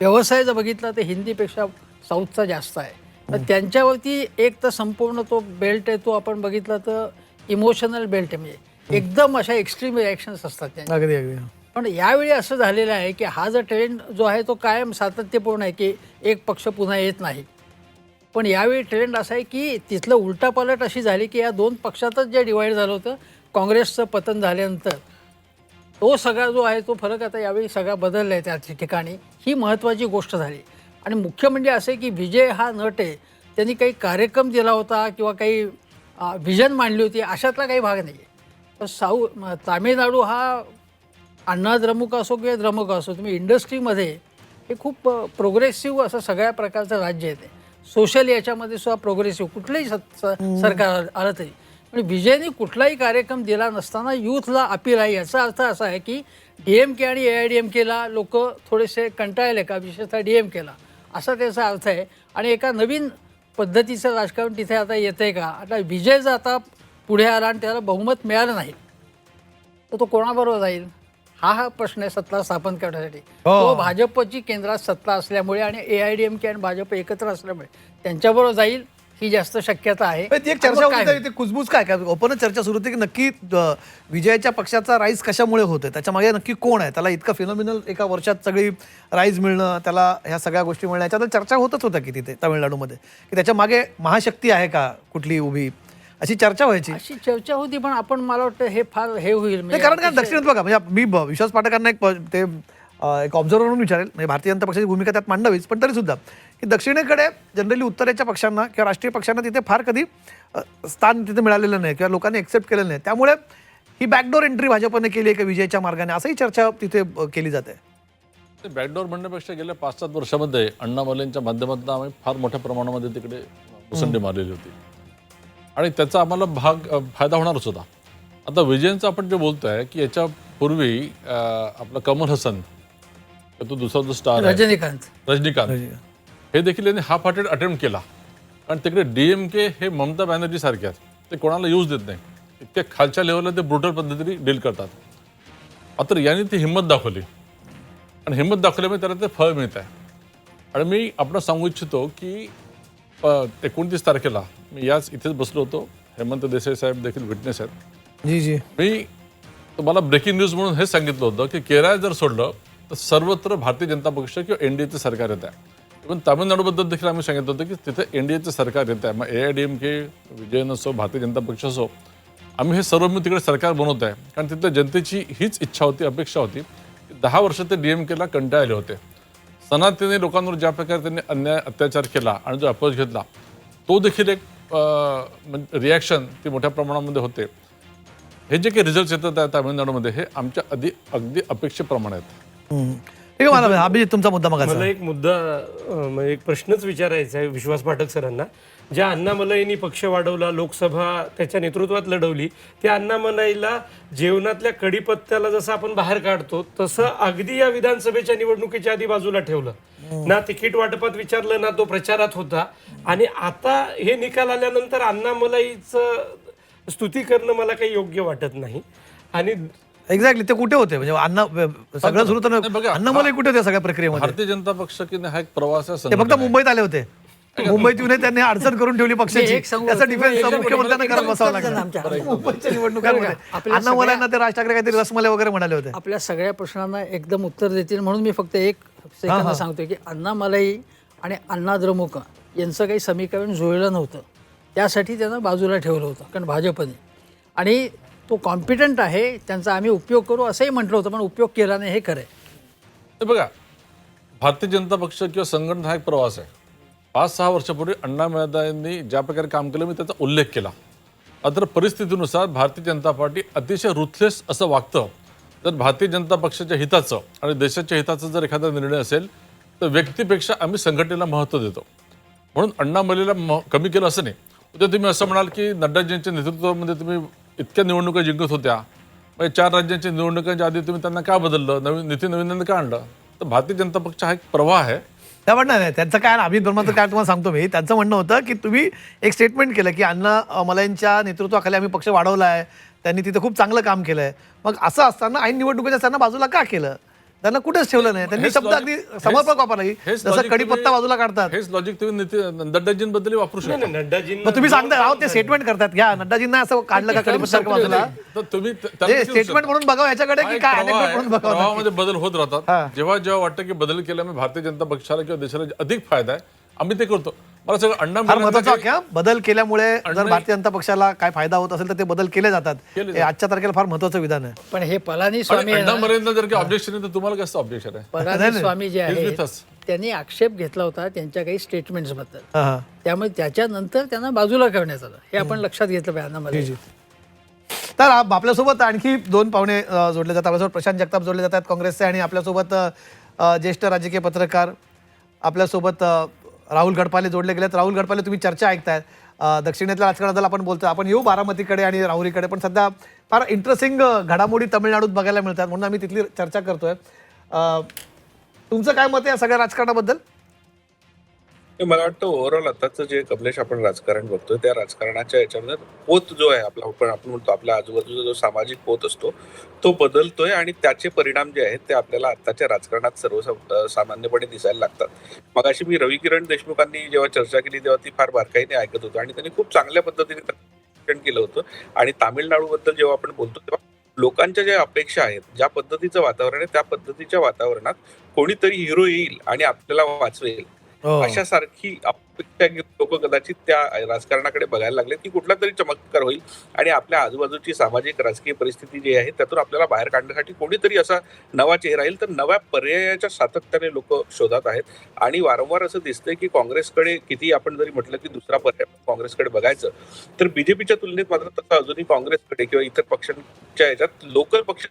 व्यवसाय जर बघितला तर हिंदीपेक्षा साऊथचा जास्त आहे. तर त्यांच्यावरती एक तर संपूर्ण तो बेल्ट आहे, तो आपण बघितला तर इमोशनल बेल्ट आहे. म्हणजे एकदम अशा एक्स्ट्रीम रिॲक्शन्स असतात त्यांच्या. अगदी अगदी. पण यावेळी असं झालेलं आहे की हा जो ट्रेंड जो आहे तो कायम सातत्यपूर्ण आहे की एक पक्ष पुन्हा येत नाही. पण यावेळी ट्रेंड असा आहे की तिथलं उलटापालट अशी झाली की या दोन पक्षातच जे डिवाईड झालं होतं काँग्रेसचं पतन झाल्यानंतर, तो सगळा जो आहे तो फरक आता यावेळी सगळा बदलला आहे त्या ठिकाणी. ही महत्त्वाची गोष्ट झाली. आणि मुख्य म्हणजे असं आहे की विजय हा नट आहे, त्यांनी काही कार्यक्रम दिला होता किंवा काही व्हिजन मांडली होती अशातला काही भाग नाही आहे. तर तामिळनाडू हा अण्णा द्रमुक असो किंवा द्रमुक असो, तुम्ही इंडस्ट्रीमध्ये हे खूप प्रोग्रेसिव्ह असं सगळ्या प्रकारचं राज्य आहे. ते सोशल याच्यामध्ये सुद्धा प्रोग्रेसिव्ह कुठलंही सरकार आलं तरी. पण विजयने कुठलाही कार्यक्रम दिला नसताना यूथला अपील आहे. याचा अर्थ असा आहे की DMK आणि AIDMKला लोक थोडेसे कंटाळले का, विशेषतः DMKला, असा त्याचा अर्थ आहे. आणि एका नवीन पद्धतीचं राजकारण तिथे आता येतं आहे का. आता विजय जर आता पुढे आला आणि त्याला बहुमत मिळालं नाही तर तो कोणाबरोबर जाईल हा प्रश्न आहे सत्ता स्थापन करण्यासाठी. तो भाजपची केंद्रात सत्ता असल्यामुळे आणि AIDMK आणि भाजप एकत्र असल्यामुळे त्यांच्याबरोबर जाईल ही जास्त शक्यता आहे. ती एक चर्चा होती, कुजबूज काय काय ओपनच चर्चा सुरू होती की नक्की विजयाच्या पक्षाचा राईज कशामुळे होतोय, त्याच्या मागे नक्की कोण आहे, त्याला इतकं फिनॉमिनल एका वर्षात सगळी राईज मिळणं, त्याला ह्या सगळ्या गोष्टी मिळणं, याच्याबद्दल चर्चा होतच होत्या की तिथे तामिळनाडूमध्ये की त्याच्या मागे महाशक्ती आहे का कुठली उभी, अशी चर्चा व्हायची. अशी चर्चा होती. पण आपण मला वाटतं हे फार हे होईल कारण काय दक्षिणात बघा, म्हणजे मी विश्वास पाठकांना एक ऑब्झर्व्हर म्हणून विचारेल, म्हणजे भारतीय जनता पक्षाची भूमिका त्यात मांडावीच, पण तरी सुद्धा की दक्षिणेकडे जनरली उत्तरेच्या पक्षांना किंवा राष्ट्रीय पक्षांना तिथे फार कधी स्थान तिथे मिळालेलं नाही किंवा लोकांनी एक्सेप्ट केलेलं नाही. त्यामुळे ही बॅकडोर एंट्री भाजपने केली आहे का विजयाच्या मार्गाने, असंही चर्चा तिथे केली जाते. बॅकडोर म्हणण्यापेक्षा गेल्या 5-7 वर्षामध्ये अण्णामलेंच्या माध्यमातून आम्ही फार मोठ्या प्रमाणामध्ये तिकडे मुसंडी मारलेली होती आणि त्याचा आम्हाला फायदा होणारच होता. आता विजयनचं आपण जे बोलतोय की याच्यापूर्वी आपला कमल हसन, तो दुसरा जो स्टार रजनीकांत हे देखील यांनी हाफ हार्टेड अटेम्प्ट केला. कारण तिकडे DMK हे ममता बॅनर्जी सारखे आहेत, ते कोणाला यूज देत नाही, इतक्या खालच्या लेवलला ते ब्रुटल पद्धतीने डील करतात. मात्र यांनी ती हिंमत दाखवली आणि हिंमत दाखवल्यामुळे त्याला ते फळ मिळत आहे. आणि मी आपण सांगू इच्छितो की 29 तारखेला मी याच इथेच बसलो होतो, हेमंत देसाई साहेब देखील विटनेस आहेत. जी मी तुम्हाला ब्रेकिंग न्यूज म्हणून हे सांगितलं होतं की केरळ जर सोडलं तर सर्वत्र भारतीय जनता पक्ष किंवा NDAचं सरकार येत आहे. पण तामिळनाडूबद्दल देखील आम्ही सांगितलं होतं की तिथे NDAचं सरकार येत आहे. मग AIDMK, विजय असो, भारतीय जनता पक्ष असो, आम्ही हे सर्व मिळून तिकडे सरकार बनवत आहे. कारण तिथल्या जनतेची हीच इच्छा होती, अपेक्षा होती की 10 वर्ष ते DMKला कंटाळले होते. सनातनी लोकांवर ज्या प्रकारे त्यांनी अन्याय अत्याचार केला आणि जो अपयश घेतला, तो देखील एक रिॲक्शन ती मोठ्या प्रमाणामध्ये होते. हे जे काही रिझल्ट येतात आहे तामिळनाडूमध्ये हे आमच्या अगदी अपेक्षेप्रमाणे आहेत. ठीक आहे, मला अभिजित तुमचा मुद्दा मला एक मुद्दा म्हणजे एक प्रश्नच विचारायचा आहे विश्वास पाठक सरांना. ज्या अण्णामलईंनी पक्ष वाढवला, लोकसभा त्याच्या नेतृत्वात लढवली, त्या अण्णामलईला जेवणातल्या कडीपत्त्याला जसं आपण बाहेर काढतो तसं अगदी या विधानसभेच्या निवडणुकीच्या आधी बाजूला ठेवलं. ना तिकीट वाटपात विचारलं, ना तो प्रचारात होता. आणि आता हे निकाल आल्यानंतर अण्णामलईचं स्तुती करणं मला काही योग्य वाटत नाही. आणि एक्झॅक्टली ते कुठे होते, म्हणजे अण्णा सगळं सुरू होतं, अण्णामलई कुठे होते सगळ्या प्रक्रियेमध्ये? भारतीय जनता पक्ष की हा एक प्रवास आहे. ते फक्त मुंबईत आले होते, मुंबईत येऊन त्यांनी अडचण करून ठेवली पक्षाची. त्याचा डिफेन्स मुख्यमंत्र्यांना करत बसावं लागलं मुंबईच्या निवडणुकांमध्ये. अण्णामलईंना ते राज ठाकरे काहीतरी रसमलाई वगैरे म्हणाले होते. आपल्या सगळ्या प्रश्नांना एकदम उत्तर देतील म्हणून मी फक्त एक सेकंद सांगतोय की अण्णामलई आणि अण्णा द्रमुक यांचं काही समीकरण जुळलं नव्हतं, त्यासाठी त्यांना बाजूला ठेवलं होतं. कारण भाजपने, आणि तो कॉम्पिटंट आहे, त्यांचा आम्ही उपयोग करू असंही म्हटलं होतं, पण उपयोग केला नाही, हे खरं आहे. बघा, भारतीय जनता पक्ष किंवा संघटना हा एक प्रवास आहे. 5-6 वर्षापूर्वी अण्णामलईंनी ज्या प्रकारे काम केलं मी त्याचा उल्लेख केला. मात्र परिस्थितीनुसार भारतीय जनता पार्टी अतिशय रुथलेस असं वागतं. जर भारतीय जनता पक्षाच्या हिताचं आणि देशाच्या हिताचा जर एखादा निर्णय असेल तर व्यक्तीपेक्षा आम्ही संघटनेला महत्त्व देतो. म्हणून अण्णामलईला कमी केलं असं नाही. उद्या तुम्ही असं म्हणाल की नड्डाजींच्या नेतृत्वामध्ये तुम्ही इतक्या निवडणुका जिंकत होत्या, म्हणजे 4 राज्यांच्या निवडणुकांच्या आधी तुम्ही त्यांना का बदललं, नवीन का आणलं? तर भारतीय जनता पक्ष हा एक प्रवाह आहे. त्या म्हणणं नाही त्यांचं काय, अभिजित वर्माचं काय तुम्हाला सांगतो मी. त्यांचं म्हणणं होतं की तुम्ही एक स्टेटमेंट केलं की अण्णामलईंच्या नेतृत्वाखाली आम्ही पक्ष वाढवला आहे, त्यांनी तिथे खूप चांगलं काम केलंय. मग असं असताना ऐन निवडणुकीच्या त्यांना बाजूला का केलं? त्यांना कुठेच ठेवलं नाही. त्यांनी हेच शब्द logic- अगदी समर्पक वापरला की हेच जसं logic कडीपत्ता तुम्ही- बाजूला काढतात. हेच लॉजिक तुम्ही नड्डाजींबद्दल वापरू शकता. नाही, नड्डाजींना मग तुम्ही सांगता राव ते स्टेटमेंट करतात घ्या नड्डाजींना असं काढलं का कडीपत्ता बाजूला तर तुम्ही त्याला किती स्टेटमेंट उचलता? म्हणून बघावं याच्याकडे हा की एक काय प्रवाह anecdote आहे. म्हणून बघावं. प्रवाहामध्ये बदल होत हा. राहतात. जेव्हा जेव्हा वाटतं की बदल केल्यामुळे भारतीय जनता पक्षाला किंवा देशाला अधिक फायदा आहे, आम्ही ते करतो. मला सगळं अण्णा फार मुलांना महत्वाचं काही- वाक्य हा. बदल केल्यामुळे जर अण्णा- भारतीय जनता पक्षाला काय फायदा होत असेल तर ते बदल केले जातात. केले हे आजच्या तारखेला फार महत्वाचं विधान आहे. पण हे पलानी आणि स्वामी आहे अण्णा ना, मरेंना जर काही ऑब्जेक्शन आहे तर तुम्हाला कसं ऑब्जेक्शन आहे? पलानी स्वामी जे He's आहेत with us. त्यांनी आक्षेप घेतला होता त्यांच्या काही स्टेटमेंट्स बद्दल. हा, हा. त्यामुळे त्याच्यानंतर त्यांना बाजूला करण्यात आलं. हे आपण लक्षात घेतलं पाहिजे अण्णामलई. तर आपल्यासोबत आणखी दोन पाहुणे जोडले जातात. आपल्यासोबत प्रशांत जगताप जोडले जातात काँग्रेसचे आणि आपल्यासोबत ज्येष्ठ राजकीय पत्रकार आपल्यासोबत राहुल गडपाले जोडले गेलेत. राहुल गडपाले तुम्ही चर्चा ऐकताय दक्षिणेतल्या राजकारणाबद्दल आपण बोलतोय. आपण येऊ बारामतीकडे आणि राहुरीकडे, पण सध्या फार इंटरेस्टिंग घडामोडी तमिळनाडूत बघायला मिळतात म्हणून आम्ही तिथली चर्चा करतोय. तुमचं काय मत आहे या सगळ्या राजकारणाबद्दल? मला वाटतं ओव्हरऑल आताचं जे कमलेश आपण राजकारण बघतोय त्या राजकारणाच्या याच्यामध्ये पोत जो आहे आपला आपण म्हणतो आपल्या आजूबाजूचा जो सामाजिक पोत असतो तो बदलतोय आणि त्याचे परिणाम जे आहेत ते आपल्याला आताच्या राजकारणात सामान्यपणे दिसायला लागतात. मगाशी मी रवी किरण देशमुखांनी जेव्हा चर्चा केली तेव्हा ती फार बारकाईने ऐकत होतो आणि त्यांनी खूप चांगल्या पद्धतीने भाषण केलं होतं. आणि तामिळनाडू बद्दल जेव्हा आपण बोलतो तेव्हा लोकांच्या ज्या अपेक्षा आहेत, ज्या पद्धतीचं वातावरण आहे त्या पद्धतीच्या वातावरणात कोणीतरी हिरो येईल आणि आपल्याला वाचवेल अशा सारखी अपेक्षा लोक कदाचित त्या राजकारणाकडे बघायला लागले की कुठला तरी चमत्कार होईल आणि आपल्या आजूबाजूची सामाजिक राजकीय परिस्थिती जी आहे त्यातून आपल्याला बाहेर काढण्यासाठी कोणीतरी असा नवा चेहरा येईल. तर नव्या पर्यायाच्या सातत्याने लोक शोधात आहेत आणि वारंवार असं दिसतंय की काँग्रेसकडे किती आपण जरी म्हटलं की दुसरा पर्याय काँग्रेसकडे बघायचं तर बीजेपीच्या तुलनेत मात्र तसं अजूनही काँग्रेसकडे किंवा इतर पक्षांच्या याच्यात लोकल पक्ष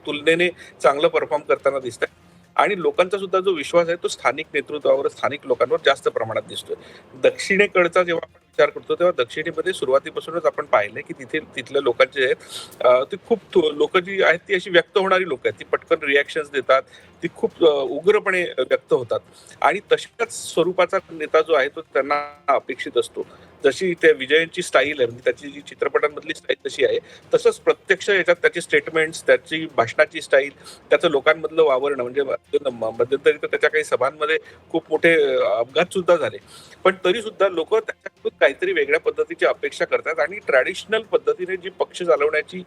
तुलनेने चांगलं परफॉर्म करताना दिसत आहे. आणि लोकांचा सुद्धा जो विश्वास आहे तो स्थानिक नेतृत्वावर स्थानिक लोकांवर जास्त प्रमाणात दिसतोय. दक्षिणेकडचा जेव्हा आपण विचार करतो तेव्हा दक्षिणेमध्ये सुरुवातीपासूनच आपण पाहिलंय की तिथल्या लोकांचे आहेत ते खूप लोक जी आहेत ती अशी व्यक्त होणारी लोक आहेत. ती पटकन रिॲक्शन्स देतात, ती खूप उग्रपणे व्यक्त होतात आणि तशाच स्वरूपाचा नेता जो आहे तो त्यांना अपेक्षित असतो. जशी त्या विजयनची स्टाईल आहे म्हणजे त्याची जी चित्रपटांमधली स्टाईल तशी आहे तसंच प्रत्यक्ष याच्यात त्याची स्टेटमेंट्स, त्याची भाषणाची स्टाईल, त्याचं लोकांमधलं वावरणं म्हणजे मध्यंतरी तर त्याच्या काही सभांमध्ये खूप मोठे अपघात सुद्धा झाले. पण तरी सुद्धा लोक त्याच्याकडून काहीतरी वेगळ्या पद्धतीची अपेक्षा करतात आणि ट्रॅडिशनल पद्धतीने जी पक्ष चालवण्याची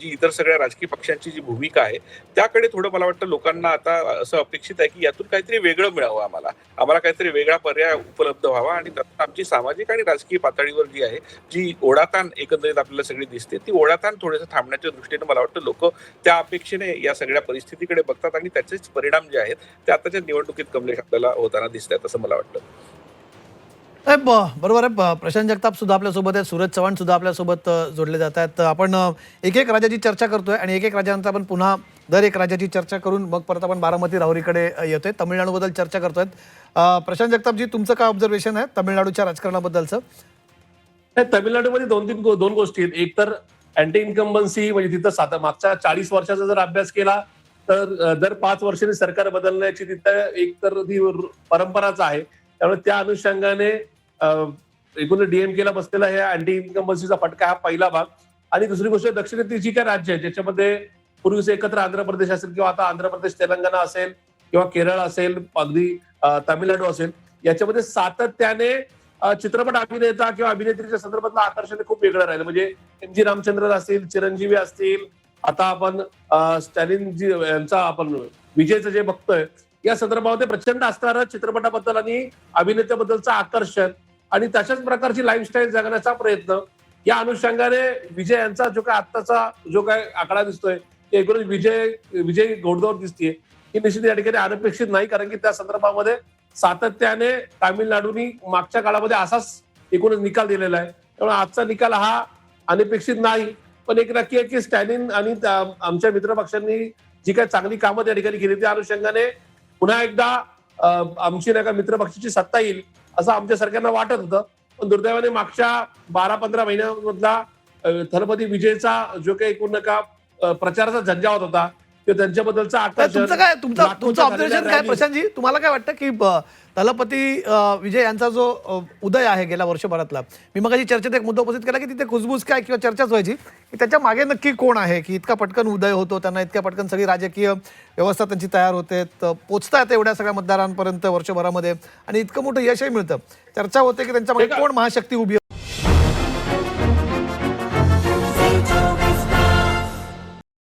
जी इतर सगळ्या राजकीय पक्षांची जी भूमिका आहे त्याकडे थोडं मला वाटतं लोकांना आता असं अपेक्षित आहे की यातून काहीतरी वेगळं मिळावं, आम्हाला काहीतरी वेगळा पर्याय उपलब्ध व्हावा आणि त्यातून आमची सामाजिक आणि राजकीय पातळीवर जी आहे जी ओढाताण एकंदरीत आपल्याला सगळी दिसते ती ओढाताण थोडंसं थांबण्याच्या दृष्टीने मला वाटतं लोक त्या अपेक्षेने या सगळ्या परिस्थितीकडे बघतात आणि त्याचेच परिणाम जे आहेत ते आताच्या निवडणुकीत कमलेश आपल्याला होताना दिसत आहेत असं मला वाटतं. बरोबर आहे. प्रशांत जगताप सुद्धा आपल्यासोबत आहेत, सूरज चव्हाण सुद्धा आपल्यासोबत जोडले जात आहेत. आपण एक एक राज्याची चर्चा करतोय आणि एक एक राज्यानंतर आपण पुन्हा दर एक राज्याची चर्चा करून मग परत आपण बारामती राहुरीकडे येतोय. तमिळनाडूबद्दल चर्चा करतोय. प्रशांत जगतापजी तुमचं काय ऑब्झर्वेशन आहे तमिळनाडूच्या राजकारणाबद्दलचं? तमिळनाडूमध्ये दोन गोष्टी आहेत. एक तर अँटी इन्कम्बन्सी म्हणजे तिथं मागच्या 40 वर्षाचा जर अभ्यास केला तर दर 5 वर्षांनी सरकार बदलण्याची तिथं एक तर ती परंपराच आहे. त्यामुळे त्या अनुषंगाने एकूण डीएमकेला बसलेला हे अँटी इन्कम्बन्सीचा फटका हा पहिला भाग. आणि दुसरी गोष्ट दक्षिणेतील जी काही राज्य आहे ज्याच्यामध्ये पूर्वीच एकत्र आंध्र प्रदेश असेल किंवा आता आंध्र प्रदेश तेलंगणा असेल किंवा केरळ असेल अगदी तामिळनाडू असेल याच्यामध्ये सातत्याने चित्रपट अभिनेता किंवा अभिनेत्रीच्या संदर्भातलं आकर्षण खूप वेगळं राहिलं. म्हणजे MG रामचंद्रन असतील, चिरंजीवी असतील, आता आपण स्टॅलिन जी यांचा आपण विजयचं जे बघतोय या संदर्भामध्ये प्रचंड असणारं चित्रपटाबद्दल आणि अभिनेत्याबद्दलचं आकर्षण आणि तशाच प्रकारची लाईफस्टाईल जगण्याचा प्रयत्न या अनुषंगाने विजय यांचा जो काय आत्ताचा जो काय आकडा दिसतोय ते एकूणच विजय घोडदौड दिसतीये ही निश्चित या ठिकाणी अनपेक्षित नाही. कारण की त्या संदर्भामध्ये सातत्याने तामिळनाडूनी मागच्या काळामध्ये असाच एकूणच निकाल दिलेला आहे. त्यामुळे आजचा निकाल हा अनपेक्षित नाही. पण एक नक्की आहे की स्टॅलिन आणि आमच्या मित्रपक्षांनी जी काही चांगली कामं त्या ठिकाणी केली त्या अनुषंगाने पुन्हा एकदा आमची नाही का मित्रपक्षाची सत्ता येईल असं आमच्या सरकारला वाटत होतं. पण दुर्दैवाने मागच्या 12-15 महिन्यामधला थलपती विजयचा जो काही एकूण नका प्रचाराचा झंझावात होता किंवा त्यांच्याबद्दलचं आकर्षण, तुमचं काय तुमचं लाखोच्या ऑब्झर्वेशन झालेल्या काय rally. प्रशांतजी, तुम्हाला काय वाटतं की दलपती विजय यांचा जो उदय आहे गेल्या वर्षभरातला, मी मगाशी चर्चेत एक मुद्दा उपस्थित केला की तिथे कुजबूज काय किंवा चर्चाच व्हायची की त्याच्या मागे नक्की कोण आहे, की इतका पटकन उदय होतो, त्यांना इतक्या पटकन सगळी राजकीय व्यवस्था त्यांची तयार होते, पोचता येते एवढ्या सगळ्या मतदारांपर्यंत वर्षभरामध्ये आणि इतकं मोठं यशही मिळतं. चर्चा होते की त्यांच्या मागे कोण महाशक्ती उभी